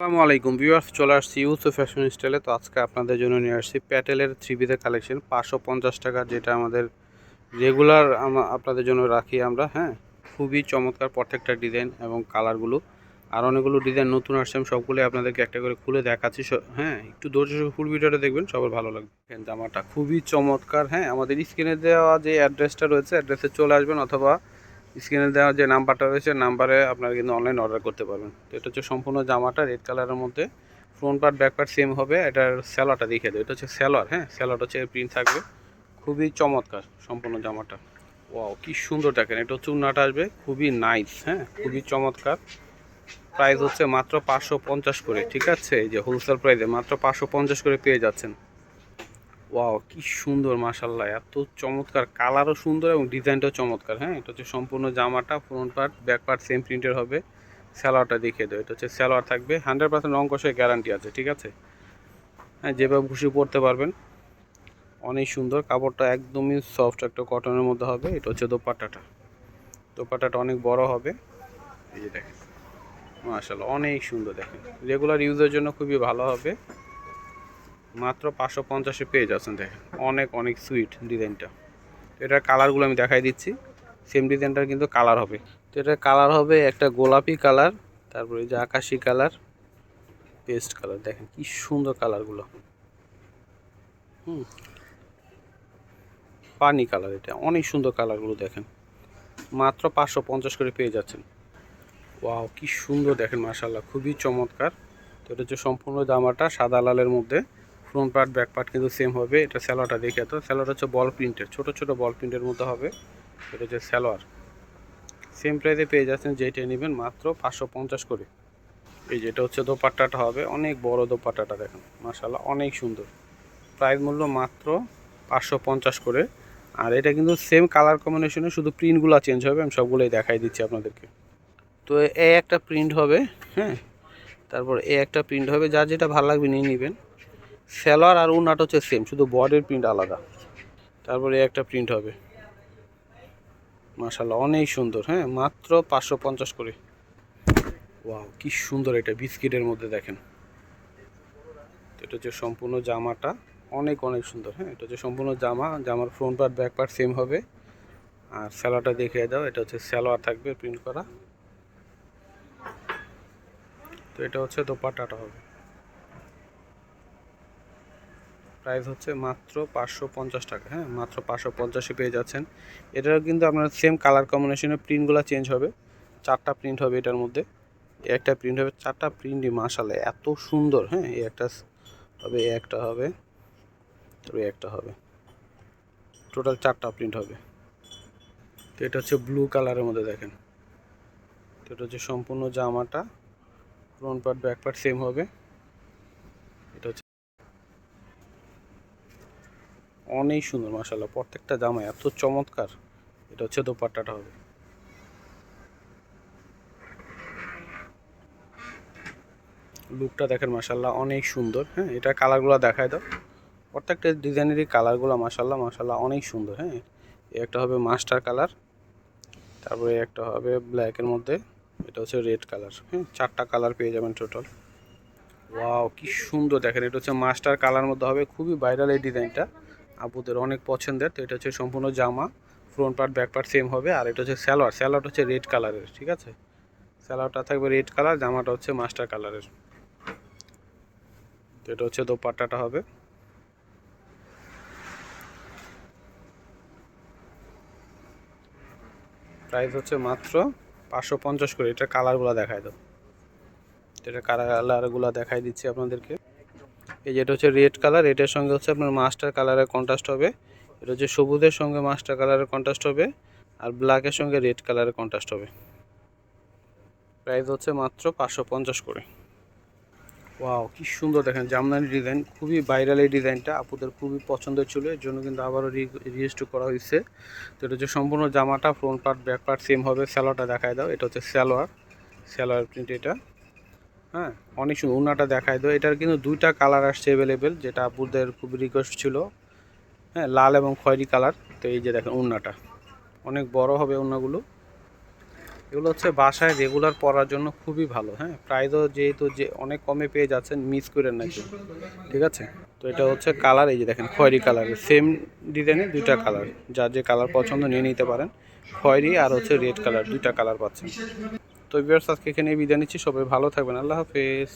আসসালামু আলাইকুম ভিউয়ার্স, চলে আসছি ইউসুফ ফ্যাশন স্টাইলে। তো আজকে আপনাদের জন্য নিয়ে আসছি প্যাটেলের থ্রি পিসের কালেকশন 550 টাকা, যেটা আমাদের রেগুলার আপনাদের জন্য রাখি আমরা। হ্যাঁ, খুবই চমৎকার প্রত্যেকটা ডিজাইন এবং কালারগুলো। আর অনেকগুলো ডিজাইন নতুন আসছে, আমি সবগুলোই আপনাদেরকে একটা করে খুলে দেখাচ্ছি। হ্যাঁ, একটু ধৈর্য সহকারে ফুল ভিডিওটা দেখবেন, সবার ভালো লাগবে। জামাটা খুবই চমৎকার। হ্যাঁ, আমাদের স্ক্রিনে দেওয়া যে অ্যাড্রেসটা রয়েছে, অ্যাড্রেসে চলে আসবেন, অথবা স্ক্রিনে দেওয়া যে নাম্বারটা রয়েছে নাম্বারে আপনারা কিন্তু অনলাইন অর্ডার করতে পারবেন। তো এটা হচ্ছে সম্পূর্ণ জামাটা রেড কালারের মধ্যে, front part back part same হবে। এটার স্যালোয়ারটা দেখিয়ে দেয়, এটা হচ্ছে স্যালোয়ার। হ্যাঁ, স্যালোয়ার হচ্ছে প্রিন্ট থাকবে, খুবই চমৎকার সম্পূর্ণ জামাটা। ওয়াও, কি সুন্দর দেখেন। এটা হচ্ছে উন্নাটা আসবে, খুবই নাইস। হ্যাঁ, খুবই চমৎকার। প্রাইস হচ্ছে মাত্র 550 করে, ঠিক আছে? এই যে হোলসেল প্রাইসে মাত্র 550 করে পেয়ে যাচ্ছেন। ওয়াও, কি সুন্দর, মাশাআল্লাহ, এত চমৎকার, কালারও সুন্দর এবং ডিজাইনটাও চমৎকার। হ্যাঁ, এটা হচ্ছে সম্পূর্ণ জামাটা, front part back part same প্রিন্টের হবে। স্যালোয়ারটা দেখিয়ে দেয়, এটা হচ্ছে স্যালোয়ার থাকবে, 100% রং কষে গ্যারান্টি আছে, ঠিক আছে? হ্যাঁ, যেভাবে খুশি পরতে পারবেন। অনেক সুন্দর, কাপড়টা একদমই সফট একটা কটনের মধ্যে হবে। এটা হচ্ছে দোপাট্টাটা, দোপাট্টাটা অনেক বড় হবে। এই যে দেখেন, মাশাআল্লাহ, অনেক সুন্দর দেখেন, রেগুলার ইউজের জন্য খুবই ভালো হবে। মাত্র 550-এ পেয়ে যাচ্ছেন। দেখেন, অনেক অনেক সুইট ডিজাইনটা। এটার কালারগুলো আমি দেখাই দিচ্ছি। সেম ডিজাইনটার কিন্তু কালার হবে। তো এটার কালার হবে একটা গোলাপি কালার, তারপরে যে আকাশি কালার, পেস্ট কালার। দেখেন কি সুন্দর কালারগুলো। পানি কালার, এটা অনেক সুন্দর কালারগুলো দেখেন। মাত্র 550 করে পেয়ে যাচ্ছেন। ওয়াও, কি সুন্দর দেখেন, মাশাআল্লাহ, খুবই চমৎকার। তো এটা হচ্ছে সম্পূর্ণ জামাটা সাদা লালের মধ্যে, ফ্রন্ট পার্ট ব্যাক পার্ট কিন্তু সেম হবে। এটা স্যালোয়ারটা দেখে, তো স্যালোয়ার হচ্ছে বল প্রিন্টের, ছোট ছোট বল প্রিন্টের মধ্যে হবে। এটা হচ্ছে স্যালোয়ার। সেম প্রাইসে পেয়ে যাচ্ছেন, যেটা নেবেন মাত্র 550 করে। এই যেটা হচ্ছে দোপাট্টাটা হবে, অনেক বড় দোপাট্টাটা দেখেন, মাশাআল্লাহ, অনেক সুন্দর। প্রাইস মূল্য মাত্র 550 করে। আর এটা কিন্তু সেম কালার কম্বিনেশনে, শুধু প্রিন্টগুলো চেঞ্জ হবে। আমি সবগুলোই দেখাই দিচ্ছি আপনাদেরকে। তো এ একটা প্রিন্ট হবে। হ্যাঁ, তারপর এ একটা প্রিন্ট হবে, যার যেটা ভালো লাগবে নিয়ে নেবেন। স্যালোয়ার আর ওড়নাটা হচ্ছে সেম, শুধু বডির প্রিন্ট আলাদা। তারপরে এ একটা প্রিন্ট হবে, মাশাআল্লাহ, অনেক সুন্দর। হ্যাঁ, মাত্র 550 করে। ওয়াও, কি সুন্দর, এটা বিস্কিটের মধ্যে দেখেন। এটা হচ্ছে সম্পূর্ণ জামাটা, অনেক অনেক সুন্দর। হ্যাঁ, এটা হচ্ছে সম্পূর্ণ জামা, জামার front part back part same হবে। আর স্যালোয়ারটা দেখিয়ে দাও, এটা হচ্ছে স্যালোয়ার থাকবে প্রিন্ট করা। তো এটা হচ্ছে দোপাট্টাটা হবে। প্রাইস হচ্ছে মাত্র 550 টাকা। হ্যাঁ, মাত্র 550-এ পেয়ে যাচ্ছেন। এটারও কিন্তু আপনার সেম কালার কম্বিনেশনের প্রিন্টগুলো চেঞ্জ হবে। 4টা প্রিন্ট হবে এটার মধ্যে। একটা প্রিন্ট হবে, 4টা প্রিন্টই মাশাআল্লাহ এত সুন্দর। হ্যাঁ, এই একটা হবে, একটা হবে, তারপরে একটা হবে, টোটাল 4টা প্রিন্ট হবে। তো এটা হচ্ছে ব্লু কালারের মধ্যে দেখেন। তো এটা হচ্ছে সম্পূর্ণ জামাটা, front part back part same হবে। এটা হচ্ছে অনেক সুন্দর, মাশাআল্লাহ, প্রত্যেকটা জামা এত চমৎকার। এটা হচ্ছে দোপাট্টাটা হবে। লুকটা দেখেন, মাশাআল্লাহ, অনেক সুন্দর। হ্যাঁ, এটা কালারগুলো দেখায় দাও। প্রত্যেকটা ডিজাইনেরই কালারগুলো মাশাআল্লাহ মাশাআল্লাহ অনেক সুন্দর। হ্যাঁ, একটা হবে মাস্টার কালার, তারপরে একটা হবে ব্ল্যাকের মধ্যে, এটা হচ্ছে রেড কালার। হ্যাঁ, 4টা কালার পেয়ে যাবেন টোটাল। ওয়াও, কি সুন্দর দেখেন, এটা হচ্ছে মাস্টার কালার মধ্যে হবে, খুবই ভাইরাল এই ডিজাইনটা, আপুদের অনেক পছন্দের। তো এটা হচ্ছে সম্পূর্ণ জামা, front part back part same হবে। আর এটা হচ্ছে স্যালোয়ার, স্যালোয়ার হচ্ছে রেড কালারের, ঠিক আছে? স্যালোয়ারটা থাকবে রেড কালার, জামাটা হচ্ছে মাস্টার কালারের। তো এটা হচ্ছে দোপাট্টাটা হবে। প্রাইস হচ্ছে মাত্র 550 করে। এটা কালারগুলো দেখায় দাও। এটা কালারগুলো দেখাই দিচ্ছি আপনাদেরকে। এই যেটা হচ্ছে রেড কালার, এটার সঙ্গে হচ্ছে আপনার মাস্টার কালারের কন্ট্রাস্ট হবে। এটা হচ্ছে সবুজের সঙ্গে মাস্টার কালারের কন্ট্রাস্ট হবে। আর ব্ল্যাকের সঙ্গে রেড কালারের কন্ট্রাস্ট হবে। প্রাইস হচ্ছে মাত্র 550 করে। ওয়াও, কি সুন্দর দেখেন, জামদানি ডিজাইন, খুবই ভাইরাল এই ডিজাইনটা, আপুদের খুবই পছন্দের ছিল, এর জন্য কিন্তু আবারও রিস্টোর করা হয়েছে। তো এটা হচ্ছে সম্পূর্ণ জামাটা, front part back part same হবে। স্যালোয়ারটা দেখায় দাও, এটা হচ্ছে স্যালোয়ার, স্যালোয়ার প্রিন্ট এটা। হ্যাঁ, অনেক সুন্দর। ওড়নাটা দেখায় দাও, এটার কিন্তু 2টা কালার আসছে অ্যাভেলেবেল, যেটা আপুদের খুবই রিকোয়েস্ট ছিল। হ্যাঁ, লাল এবং খয়েরি কালার। তো এই যে দেখেন ওড়নাটা, অনেক বড় হবে ওড়নাগুলো। এগুলো হচ্ছে বাসায় রেগুলার পরার জন্য খুবই ভালো। হ্যাঁ, প্রাইসও যেহেতু যে অনেক কমে পেয়ে যাচ্ছেন, মিস করেন না কেউ। ঠিক আছে, তো এটা হচ্ছে কালার, এই যে দেখেন খয়েরি কালার, সেম ডিজাইনের দুইটা কালার, যার যে কালার পছন্দ নিয়ে নিতে পারেন। খয়েরি আর হচ্ছে রেড কালার, দুইটা কালার পাচ্ছেন। তো ভিউয়ার্স, আজকে এখানে বিদায় নিচ্ছি, সবাই ভালো থাকবেন, আল্লাহ হাফেজ।